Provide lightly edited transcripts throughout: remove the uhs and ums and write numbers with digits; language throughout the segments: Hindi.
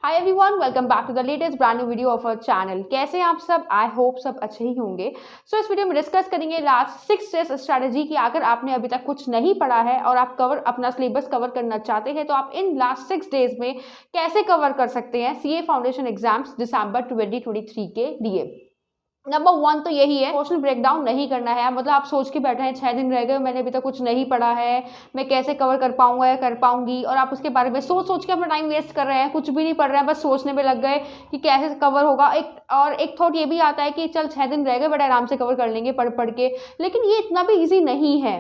Hi everyone, welcome back to the latest brand new video of our channel. कैसे हैं आप सब? आई होप सब अच्छे ही होंगे। इस वीडियो में डिस्कस करेंगे लास्ट 6 डेज स्ट्रैटेजी की। अगर आपने अभी तक कुछ नहीं पढ़ा है और आप अपना सिलेबस कवर करना चाहते हैं तो आप इन लास्ट 6 डेज में कैसे कवर कर सकते हैं सीए फाउंडेशन एग्जाम्स दिसंबर 2023 के लिए। नंबर 1 तो यही है, क्वेश्चन ब्रेकडाउन नहीं करना है। मतलब आप सोच के बैठे हैं 6 दिन रह गए, मैंने अभी तक कुछ नहीं पढ़ा है, मैं कैसे कवर कर पाऊंगा या कर पाऊंगी, और आप उसके बारे में सोच के अपना टाइम वेस्ट कर रहे हैं, कुछ भी नहीं पढ़ रहे हैं, बस सोचने में लग गए कि कैसे कवर होगा। एक थॉट ये भी आता है कि चल 6 दिन रह गए, बड़े आराम से कवर कर लेंगे पढ़ के, लेकिन ये इतना भी ईजी नहीं है।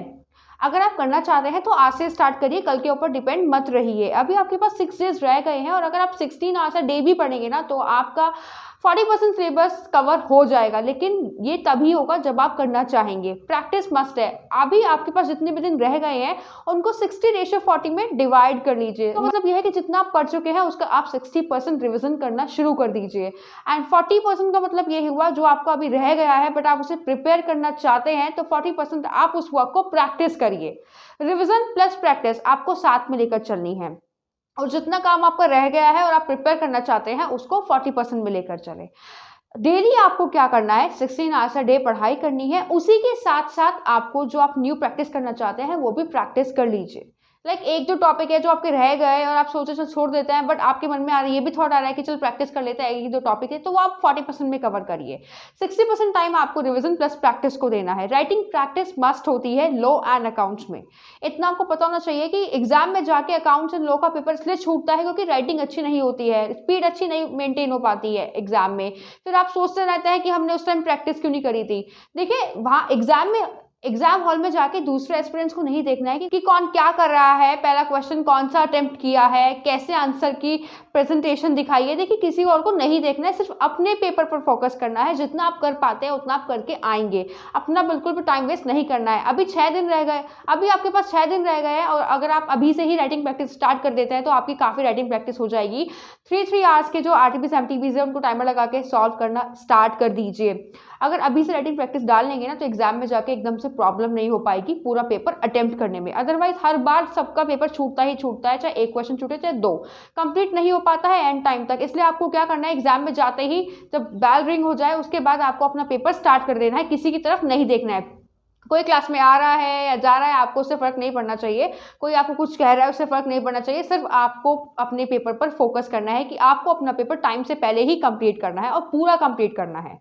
अगर आप करना चाहते हैं तो आज से स्टार्ट करिए, कल के ऊपर डिपेंड मत रहिए। अभी आपके पास 6 डेज रह गए हैं और अगर आप 16 आवर्स डे भी पढ़ेंगे ना तो आपका 40% सिलेबस कवर हो जाएगा, लेकिन ये तभी होगा जब आप करना चाहेंगे। प्रैक्टिस मस्ट है। अभी आपके पास जितने भी दिन रह गए हैं उनको 60:40 में डिवाइड कर लीजिए। तो मतलब यह है कि जितना आप पढ़ चुके हैं उसका आप 60% रिविजन करना शुरू कर दीजिए। एंड 40% का मतलब ये हुआ जो आपका अभी रह गया है बट आप उसे प्रिपेयर करना चाहते हैं, तो 40% आप उस वर्क को प्रैक्टिस करिए। रिविजन प्लस प्रैक्टिस आपको साथ में लेकर चलनी है, और जितना काम आपका रह गया है और आप प्रिपेयर करना चाहते हैं उसको 40% में लेकर चलें। डेली आपको क्या करना है, 16 आवर्स डे पढ़ाई करनी है। उसी के साथ साथ आपको जो आप न्यू प्रैक्टिस करना चाहते हैं वो भी प्रैक्टिस कर लीजिए। एक जो टॉपिक है जो आपके रह गए और आप सोचे चल छोड़ देते हैं, बट आपके मन में आ रहा है, ये भी थॉट आ रहा है कि चल प्रैक्टिस कर लेते हैं, एक दो टॉपिक है, तो वो आप 40% में कवर करिए। 60% टाइम आपको रिविजन प्लस प्रैक्टिस को देना है। राइटिंग प्रैक्टिस मस्ट होती है लॉ एंड अकाउंट्स में। इतना आपको पता होना चाहिए कि एग्जाम में जाके अकाउंट्स एंड लॉ का पेपर इसलिए छूटता है क्योंकि राइटिंग अच्छी नहीं होती है, स्पीड अच्छी नहीं मेंटेन हो पाती है एग्जाम में। फिर आप सोचते रहते हैं कि हमने उस टाइम प्रैक्टिस क्यों नहीं करी थी। देखिए, वहाँ एग्जाम हॉल में जाके दूसरे एस्पिरेंट्स को नहीं देखना है कि कौन क्या कर रहा है, पहला क्वेश्चन कौन सा अटेम्प्ट किया है, कैसे आंसर की प्रेजेंटेशन दिखाई है। देखिए, किसी और को नहीं देखना है, सिर्फ अपने पेपर पर फोकस करना है। जितना आप कर पाते हैं उतना आप करके आएंगे। अपना बिल्कुल भी टाइम वेस्ट नहीं करना है। अभी 6 दिन रह गए, अभी आपके पास 6 दिन रह गए हैं और अगर आप अभी से ही राइटिंग प्रैक्टिस स्टार्ट कर देते हैं तो आपकी काफ़ी राइटिंग प्रैक्टिस हो जाएगी। 3 आवर्स के जो आरटीपीस एमटीपीज है उनको टाइमर लगा के सॉल्व करना स्टार्ट कर दीजिए। अगर अभी से राइटिंग प्रैक्टिस डाल लेंगे ना तो एग्जाम में जाके एकदम से प्रॉब्लम नहीं हो पाएगी पूरा पेपर अटेम्प्ट करने में। अदरवाइज हर बार सबका पेपर छूटता ही छूटता है, चाहे एक क्वेश्चन छूटे चाहे 2, कंप्लीट नहीं हो पाता है एंड टाइम तक। इसलिए आपको क्या करना है, एग्जाम में जाते ही जब बेल रिंग हो जाए उसके बाद आपको अपना पेपर स्टार्ट कर देना है, किसी की तरफ नहीं देखना है। कोई क्लास में आ रहा है या जा रहा है आपको उससे फर्क नहीं पड़ना चाहिए, कोई आपको कुछ कह रहा है उससे फर्क नहीं पड़ना चाहिए। सिर्फ आपको अपने पेपर पर फोकस करना है कि आपको अपना पेपर टाइम से पहले ही कंप्लीट करना है और पूरा कंप्लीट करना है।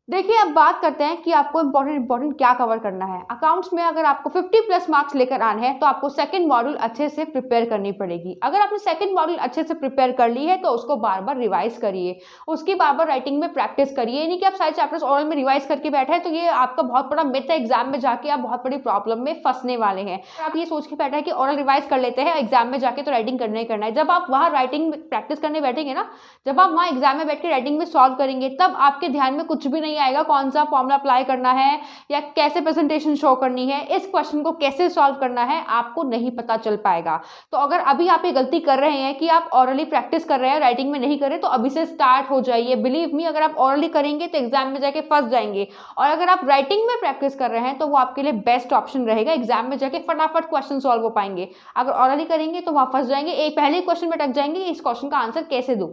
देखिए, अब बात करते हैं कि आपको इंपॉर्टेंट क्या कवर करना है। अकाउंट्स में अगर आपको 50+ मार्क्स लेकर आने हैं तो आपको सेकंड मॉड्यूल अच्छे से प्रिपेयर करनी पड़ेगी। अगर आपने सेकंड मॉड्यूल अच्छे से प्रिपेयर कर ली है तो उसको बार बार रिवाइज करिए, उसकी बार बार राइटिंग में प्रैक्टिस करिए। नहीं कि आप सारे चैप्टर्स ओरल में रिवाइज करके बैठे हैं, तो ये आपका बहुत बड़ा मिथ है। एग्जाम में जाके आप बहुत बड़ी प्रॉब्लम में फंसने वाले हैं। आप ये सोच के बैठे हैं कि ओरल रिवाइज कर लेते हैं, एग्जाम में जाके तो राइटिंग करना ही करना है। जब आप वहाँ राइटिंग प्रैक्टिस करने बैठेंगे ना, जब आप वहाँ एग्जाम में बैठ के राइटिंग में सॉल्व करेंगे, तब आपके ध्यान में कुछ भी नहीं आएगा कौन सा फॉर्मूला अप्लाई करना है या कैसे प्रेजेंटेशन शो करनी है, इस क्वेश्चन को कैसे सॉल्व करना है आपको नहीं पता चल पाएगा। तो अगर अभी आप ये गलती कर रहे हैं कि आप ऑरली प्रैक्टिस कर रहे हैं, राइटिंग में नहीं कर रहे, तो अभी से स्टार्ट हो जाइए। बिलीव मी, अगर आप ऑरली करेंगे तो एग्जाम में जाके फंस जाएंगे, और अगर आप राइटिंग में प्रैक्टिस कर रहे हैं तो वो आपके लिए बेस्ट ऑप्शन रहेगा। एग्जाम में जाके फटाफट क्वेश्चन सॉल्व हो पाएंगे। अगर ऑरली करेंगे तो वहां फंस जाएंगे, एक पहले क्वेश्चन में अटक जाएंगे, इस क्वेश्चन का आंसर कैसे दूं।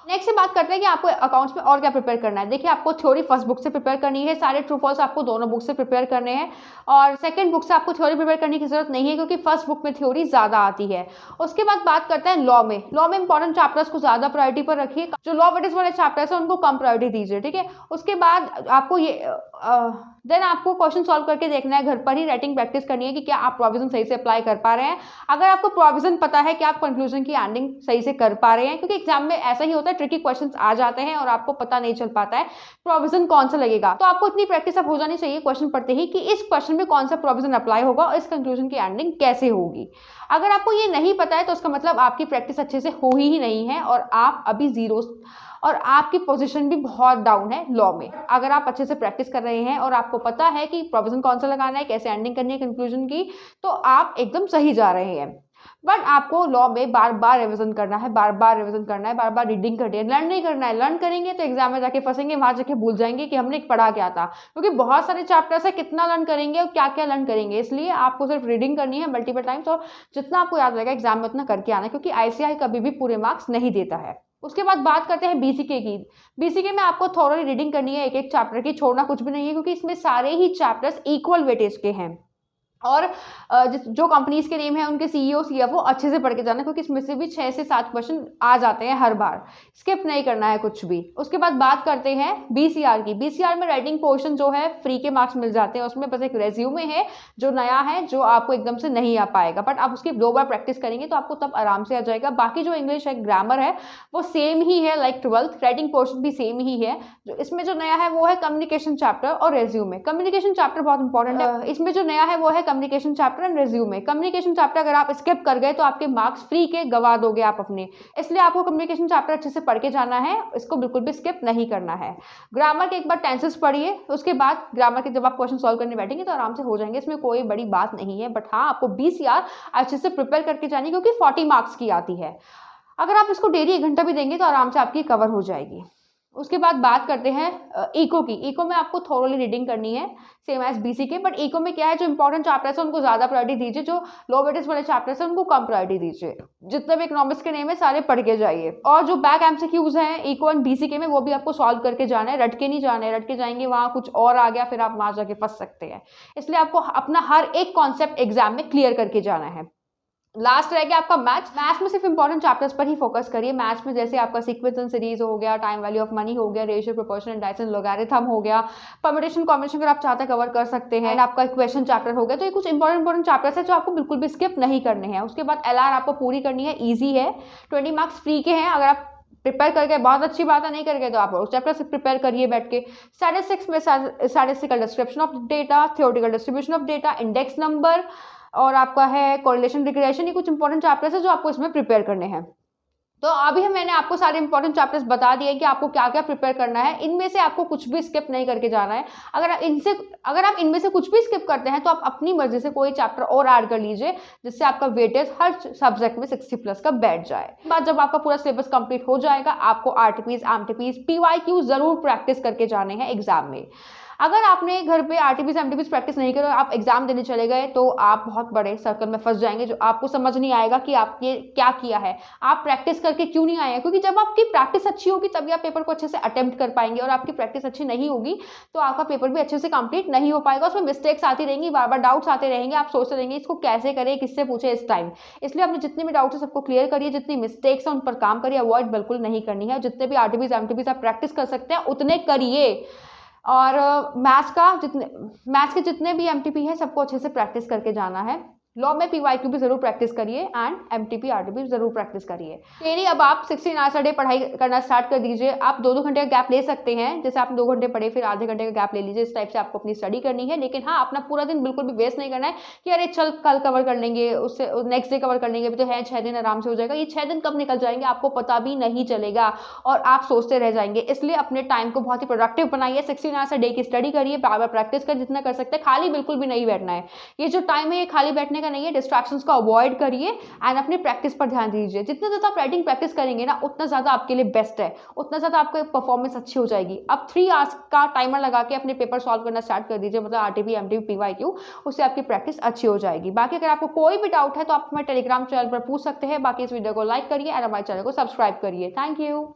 नेक्स्ट से बात करते हैं कि आपको अकाउंट्स में और क्या प्रिपेयर करना है। देखिए, आपको थ्योरी फर्स्ट बुक से प्रिपेयर करनी है, सारे ट्रू फॉल्स आपको दोनों बुक से प्रिपेयर करने हैं, और सेकंड बुक से आपको थ्योरी प्रिपेयर करने की जरूरत नहीं है क्योंकि फर्स्ट बुक में थ्योरी ज़्यादा आती है। उसके बाद बात करते हैं लॉ में। लॉ में इंपॉर्टेंट चैप्टर्स को ज़्यादा प्रायोरिटी पर रखिए, जो लॉ वेटेज वाले चैप्टर्स हैं उनको कम प्रायोरिटी दीजिए, ठीक है। उसके बाद आपको देन आपको क्वेश्चन सॉल्व करके देखना है, घर पर ही राइटिंग प्रैक्टिस करनी है कि क्या आप प्रोविजन सही से अप्लाई कर पा रहे हैं। अगर आपको प्रोविजन पता है कि आप कंक्लूजन की एंडिंग सही से कर पा रहे हैं, क्योंकि एग्जाम में ऐसा ही होता है, ट्रिकी क्वेश्चंस आ जाते हैं और आपको पता नहीं चल पाता है प्रोविजन कौन सा लगेगा। तो आपको इतनी प्रैक्टिस अब हो जानी चाहिए क्वेश्चन पढ़ते ही कि इस क्वेश्चन में कौन सा प्रोविजन अप्लाई होगा और इस कंक्लूजन की एंडिंग कैसे होगी। अगर आपको ये नहीं पता है तो उसका मतलब आपकी प्रैक्टिस अच्छे से हो ही नहीं है और आप अभी जीरो, और आपकी पोजीशन भी बहुत डाउन है लॉ में। अगर आप अच्छे से प्रैक्टिस कर रहे हैं और आपको पता है कि प्रोविजन कौन सा लगाना है, कैसे एंडिंग करनी है कंक्लूजन की, तो आप एकदम सही जा रहे हैं। बट आपको लॉ में बार बार रिविजन करना है, बार बार रिविजन करना है, बार बार रीडिंग करनी है, लर्न नहीं करना है। लर्न करेंगे तो एग्जाम में जाके फंसेंगे, वहां जाके भूल जाएंगे कि हमने पढ़ा क्या था, क्योंकि बहुत सारे चैप्टर्स है, कितना लर्न करेंगे और क्या क्या लर्न करेंगे। इसलिए आपको सिर्फ रीडिंग करनी है मल्टीपल टाइम्स, और जितना आपको याद रहेगा एग्जाम में उतना करके आना है, क्योंकि आईसीआई कभी भी पूरे मार्क्स नहीं देता है। उसके बाद बात करते हैं बीसीके की। बीसीके में आपको थॉरोली रीडिंग करनी है, एक एक चैप्टर की, छोड़ना कुछ भी नहीं है, क्योंकि इसमें सारे ही चैप्टर्स इक्वल वेटेज के हैं। और जो कंपनीज के नेम है उनके सीईओ सीएफओ अच्छे से पढ़ के जाना, क्योंकि इसमें से भी 6 से 7 क्वेश्चन आ जाते हैं हर बार, स्किप नहीं करना है कुछ भी। उसके बाद बात करते हैं बीसीआर की। बीसीआर में राइटिंग पोर्शन जो है फ्री के मार्क्स मिल जाते हैं, उसमें बस एक रेज्यूमे है जो नया है, जो आपको एकदम से नहीं आ पाएगा, बट आप उसकी 2 बार प्रैक्टिस करेंगे तो आपको तब आराम से आ जाएगा। बाकी जो इंग्लिश है, ग्रामर है, वो सेम ही है लाइक 12th, राइटिंग पोर्शन भी सेम ही है। जो इसमें जो नया है वो है कम्युनिकेशन चैप्टर और रेज्यूमे। कम्युनिकेशन चैप्टर बहुत इंपॉर्टेंट है, इसमें जो नया है वो है communication chapter and resume. Communication chapter अगर आप स्किप कर गए तो आपके मार्क्स फ्री के गवा दोगे आप अपने, इसलिए आपको कम्युनिकेशन चैप्टर अच्छे से पढ़ के जाना है, इसको बिल्कुल भी स्किप नहीं करना है। ग्रामर के एक बार टेंसेस पढ़िए, उसके बाद ग्रामर के जब आप क्वेश्चन सॉल्व करने बैठेंगे तो आराम से हो जाएंगे, इसमें कोई बड़ी बात नहीं है। बट हाँ, आपको बीसीआर अच्छे से प्रिपेयर करके जानी, क्योंकि 40 मार्क्स की आती है। अगर आप इसको डेली 1 घंटा भी देंगे तो आराम से आपकी कवर हो जाएगी। उसके बाद बात करते हैं इको की। इको में आपको थोरोली रीडिंग करनी है, सेम एज बीसीके, बट इको में क्या है, जो इंपॉर्टेंट चैप्टर्स है उनको ज़्यादा प्रायोरिटी दीजिए, जो लो वेटेज वाले चैप्टर्स हैं उनको कम प्रायोरिटी दीजिए। जितने भी इकोनॉमिक्स के नेम है सारे पढ़ के जाइए। और जो बैक एमसीक्यूज हैं इको एंड बीसीके में, वो भी आपको सॉल्व करके जाना है, रट के नहीं जाना है। रट के जाएंगे वहाँ कुछ और आ गया, फिर आप वहाँ जाके फंस सकते हैं। इसलिए आपको अपना हर एक कॉन्सेप्ट एग्जाम में क्लियर करके जाना है। लास्ट रह गया आपका मैथ्स। मैथ्स में सिर्फ इंपॉर्टेंट चैप्टर्स पर ही फोकस करिए। मैथ्स में जैसे आपका सीक्वेंस एंड सीरीज हो गया, टाइम वैल्यू ऑफ मनी हो गया, ratio proportion and direction logarithm हो गया, परम्यूटेशन कॉम्बिनेशन अगर आप चाहते हैं कवर कर सकते हैं, एंड आपका इक्वेशन चैप्टर हो गया। तो ये कुछ इंपॉर्टेंट चैप्टर्स है जो आपको बिल्कुल भी स्किप नहीं करने हैं। उसके बाद एलआर आपको पूरी करनी है, ईजी है, 20 मार्क्स फ्री के हैं। अगर आप प्रिपेयर करके बहुत अच्छी बात है, नहीं करके तो आप उस चैप्टर से प्रिपेयर करिए बैठ के। स्टैटिस्टिक्स में statistical description of data, theoretical distribution of data, index number, और आपका है कोरिलेशन रिग्रेशन। ये कुछ इंपॉर्टेंट चैप्टर्स है जो आपको इसमें प्रिपेयर करने हैं। तो अभी मैंने आपको सारे इंपॉर्टेंट चैप्टर्स बता दिए कि आपको क्या क्या प्रिपेयर करना है। इनमें से आपको कुछ भी स्किप नहीं करके जाना है। अगर आप इनमें से कुछ भी स्किप करते हैं तो आप अपनी मर्जी से कोई चैप्टर और ऐड कर लीजिए, जिससे आपका वेटेज हर सब्जेक्ट में 60+ का बैठ जाए। बाद जब आपका पूरा सिलेबस कंप्लीट हो जाएगा, आपको आरटीपीज, एमटीपीज, पीवाईक्यू जरूर प्रैक्टिस करके जाने हैं एग्जाम में। अगर आपने घर पे आरटीपीज एमटीपीज प्रैक्टिस नहीं करो, आप एग्जाम देने चले गए, तो आप बहुत बड़े सर्कल में फंस जाएंगे, जो आपको समझ नहीं आएगा कि आपने क्या किया है, आप प्रैक्टिस करके क्यों नहीं आए हैं। क्योंकि जब आपकी प्रैक्टिस अच्छी होगी तभी आप पेपर को अच्छे से अटेम्प्ट कर पाएंगे, और आपकी प्रैक्टिस अच्छी नहीं होगी तो आपका पेपर भी अच्छे से कंप्लीट नहीं हो पाएगा। उसमें मिस्टेक्स आती रहेंगी, बार बार डाउट्स आते रहेंगे, आप सोचते रहेंगे इसको कैसे करें, किससे पूछे इस टाइम। इसलिए अपने जितने भी डाउट्स है सबको क्लियर करिए, जितनी मिस्टेक्स है उन पर काम करिए, अवॉइड बिल्कुल नहीं करनी है। जितने भी आरटीपीज एमटीपीज आप प्रैक्टिस कर सकते हैं उतने करिए। और मैथ्स के जितने भी एमटीपी है सबको अच्छे से प्रैक्टिस करके जाना है। लॉ में पीवाईक्यू भी जरूर प्रैक्टिस करिए, एंड एमटीपी आरटीपी जरूर प्रैक्टिस करिए। चलिए अब आप 16 आवर्स अ डे पढ़ाई करना स्टार्ट कर दीजिए। आप 2-2 घंटे का गैप ले सकते हैं, जैसे आप 2 घंटे पढ़े फिर आधे घंटे का गैप ले लीजिए। इस टाइप से आपको अपनी स्टडी करनी है। लेकिन हाँ, अपना पूरा दिन बिल्कुल भी वेस्ट नहीं करना है कि अरे चल कल कवर कर लेंगे, उससे नेक्स्ट डे कवर कर लेंगे, अभी तो है 6 दिन आराम से हो जाएगा। ये 6 दिन कब निकल जाएंगे आपको पता भी नहीं चलेगा, और आप सोचते रह जाएंगे। इसलिए अपने टाइम को बहुत ही प्रोडक्टिव बनाइए। 16 आवर्स अ डे की स्टडी करिए, बार बार प्रैक्टिस कर, जितना कर सकते हैं। खाली बिल्कुल भी नहीं बैठना है। ये जो टाइम है ये खाली बैठने का नहीं है, डिस्ट्रैक्शन को अवॉइड करिए एंड अपनी प्रैक्टिस पर ध्यान दीजिए। जितने ज़्यादा आप राइटिंग प्रैक्टिस करेंगे ना, उतना ज़्यादा आपके लिए बेस्ट है, उतना ज़्यादा आपकी परफॉर्मेंस अच्छी हो जाएगी। अब 3 आवर्स का टाइमर लगा के अपने पेपर सॉल्व करना स्टार्ट कर दीजिए, मतलब आरटीपी एमटीपी पीवाईक्यू, उससे आपकी प्रैक्टिस अच्छी हो जाएगी। बाकी अगर आपको कोई भी डाउट है तो आप हमारे टेलीग्राम चैनल पर पूछ सकते हैं। बाकी इस वीडियो को लाइक करिए और हमारे चैनल को सब्सक्राइब करिए। Thank you.